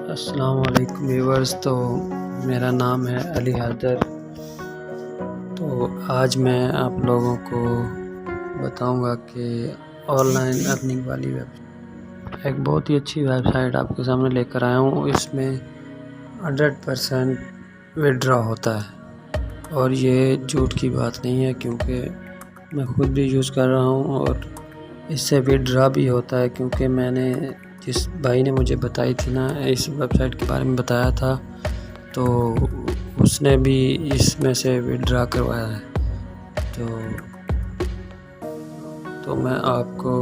अस्सलाम वालेकुम व्यूअर्स। तो मेरा नाम है अली हैदर। तो आज मैं आप लोगों को बताऊंगा कि ऑनलाइन अर्निंग वाली एक बहुत ही अच्छी वेबसाइट आपके सामने लेकर आया हूँ। इसमें 100% विड्रॉ होता है और ये झूठ की बात नहीं है, क्योंकि मैं खुद भी यूज़ कर रहा हूँ और इससे विड्रॉ भी होता है। क्योंकि मैंने जिस भाई ने मुझे बताई थी ना, इस वेबसाइट के बारे में बताया था, तो उसने भी इसमें से विड्रॉ करवाया है। तो मैं आपको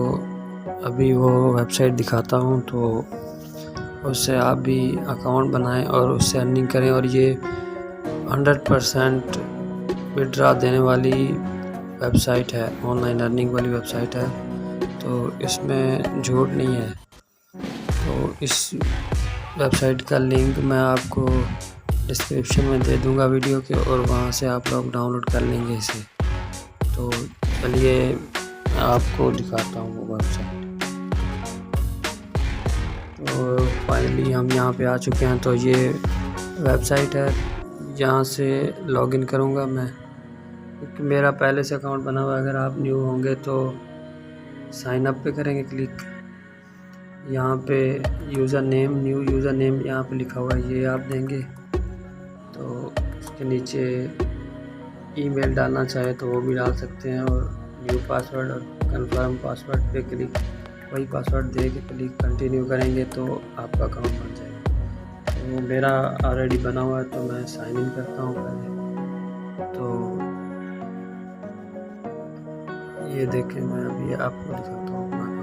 अभी वो वेबसाइट दिखाता हूँ, तो उससे आप भी अकाउंट बनाएं और उससे अर्निंग करें। और ये 100% विड्रॉ देने वाली वेबसाइट है, ऑनलाइन अर्निंग वाली वेबसाइट है, तो इसमें झूठ नहीं है। तो इस वेबसाइट का लिंक मैं आपको डिस्क्रिप्शन में दे दूंगा वीडियो के, और वहां से आप लोग डाउनलोड कर लेंगे इसे। तो चलिए आपको दिखाता हूँ वो वेबसाइट। तो फाइनली हम यहाँ पे आ चुके हैं। तो ये वेबसाइट है, यहाँ से लॉगिन करूँगा मैं, क्योंकि मेरा पहले से अकाउंट बना हुआ है। अगर आप न्यू होंगे तो साइन अप पे करेंगे क्लिक। यहाँ पे user name, new user name यहाँ पे लिखा हुआ है, ये आप देंगे। तो उसके नीचे ईमेल डालना चाहे तो वो भी डाल सकते हैं, और न्यू पासवर्ड और कंफर्म पासवर्ड पे क्लिक, वही पासवर्ड दे के क्लिक कंटिन्यू करेंगे तो आपका अकाउंट बन जाएगा। तो मेरा ऑलरेडी बना हुआ है, तो मैं साइन इन करता हूँ पहले। तो ये देखें, मैं अभी आपको दिखाता हूँ अपना अकाउंट।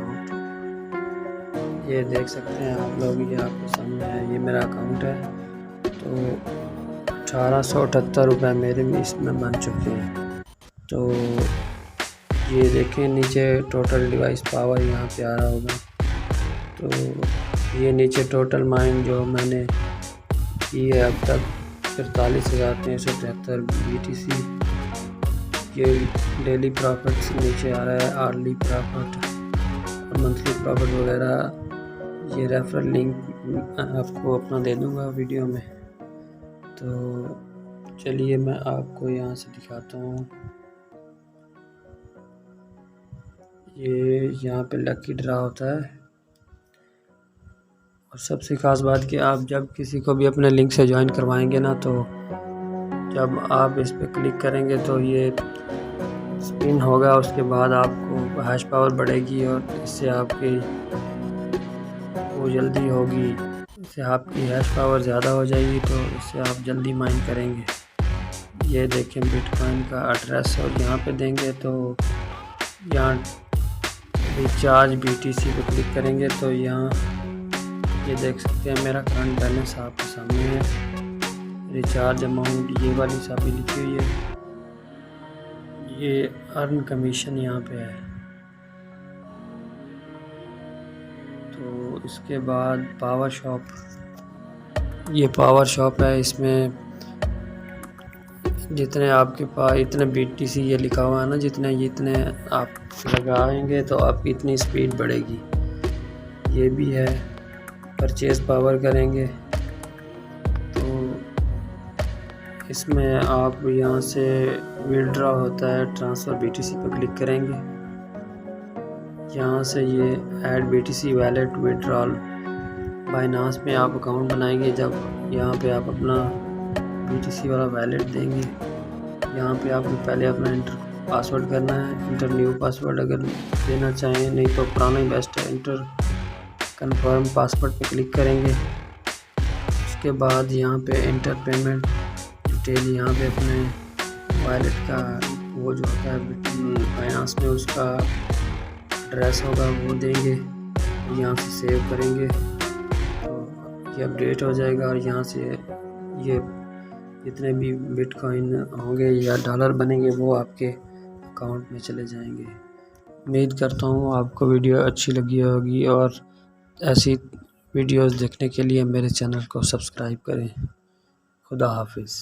ये देख सकते हैं आप लोग, ये आपके सामने है, ये मेरा अकाउंट है। तो 1878 रुपये मेरे भी इसमें बन चुके हैं। तो ये देखें नीचे टोटल डिवाइस पावर यहाँ पे आ रहा होगा। तो ये नीचे टोटल माइन जो मैंने की है अब तक 43,373 BTC। ये डेली प्रॉफिट नीचे आ रहा है, आर्ली प्रॉफिट और मंथली प्रॉफिट वगैरह। ये रेफरल लिंक आपको अपना दे दूंगा वीडियो में। तो चलिए मैं आपको यहाँ से दिखाता हूँ। ये यहाँ पे लकी ड्रा होता है, और सबसे ख़ास बात कि आप जब किसी को भी अपने लिंक से ज्वाइन करवाएंगे ना, तो जब आप इस पर क्लिक करेंगे तो ये स्पिन होगा। उसके बाद आपको हैश पावर बढ़ेगी और इससे आपकी वो जल्दी होगी, इससे आपकी हैश पावर ज़्यादा हो जाएगी, तो इससे आप जल्दी माइन करेंगे। ये देखें बिटकॉइन का एड्रेस, और यहाँ पे देंगे तो यहाँ रिचार्ज BTC पे क्लिक करेंगे तो यहाँ ये देख सकते हैं मेरा करंट बैलेंस आपके सामने है। रिचार्ज अमाउंट ये वाली साबी लिखी हुई है। ये अर्न कमीशन यहाँ पे है। तो इसके बाद पावर शॉप, ये पावर शॉप है। इसमें जितने आपके पास इतने BTC ये लिखा हुआ है ना, जितने आप लगाएंगे तो आपकी इतनी स्पीड बढ़ेगी। ये भी है। परचेज पावर करेंगे तो इसमें आप यहाँ से विड्रॉ होता है, ट्रांसफ़र BTC पर क्लिक करेंगे। यहाँ से ये add BTC wallet withdrawal Binance में आप अकाउंट बनाएंगे। जब यहाँ पे आप अपना BTC वाला वैलेट देंगे, यहाँ पे आपको पहले अपना इंटर पासवर्ड करना है। इंटर न्यू पासवर्ड अगर देना चाहें, नहीं तो पुराना ही बेस्ट है। इंटर कंफर्म पासवर्ड पे क्लिक करेंगे। उसके बाद यहाँ पे इंटर पेमेंट डिटेल, यहाँ पे अपने वैलेट का वो जो होता है फाइनेंस में उसका एड्रेस होगा वो देंगे, यहाँ से सेव करेंगे तो ये अपडेट हो जाएगा। और यहाँ से ये जितने भी बिटकॉइन होंगे या डॉलर बनेंगे वो आपके अकाउंट में चले जाएंगे। उम्मीद करता हूँ आपको वीडियो अच्छी लगी होगी, और ऐसी वीडियोस देखने के लिए मेरे चैनल को सब्सक्राइब करें। खुदा हाफिज़।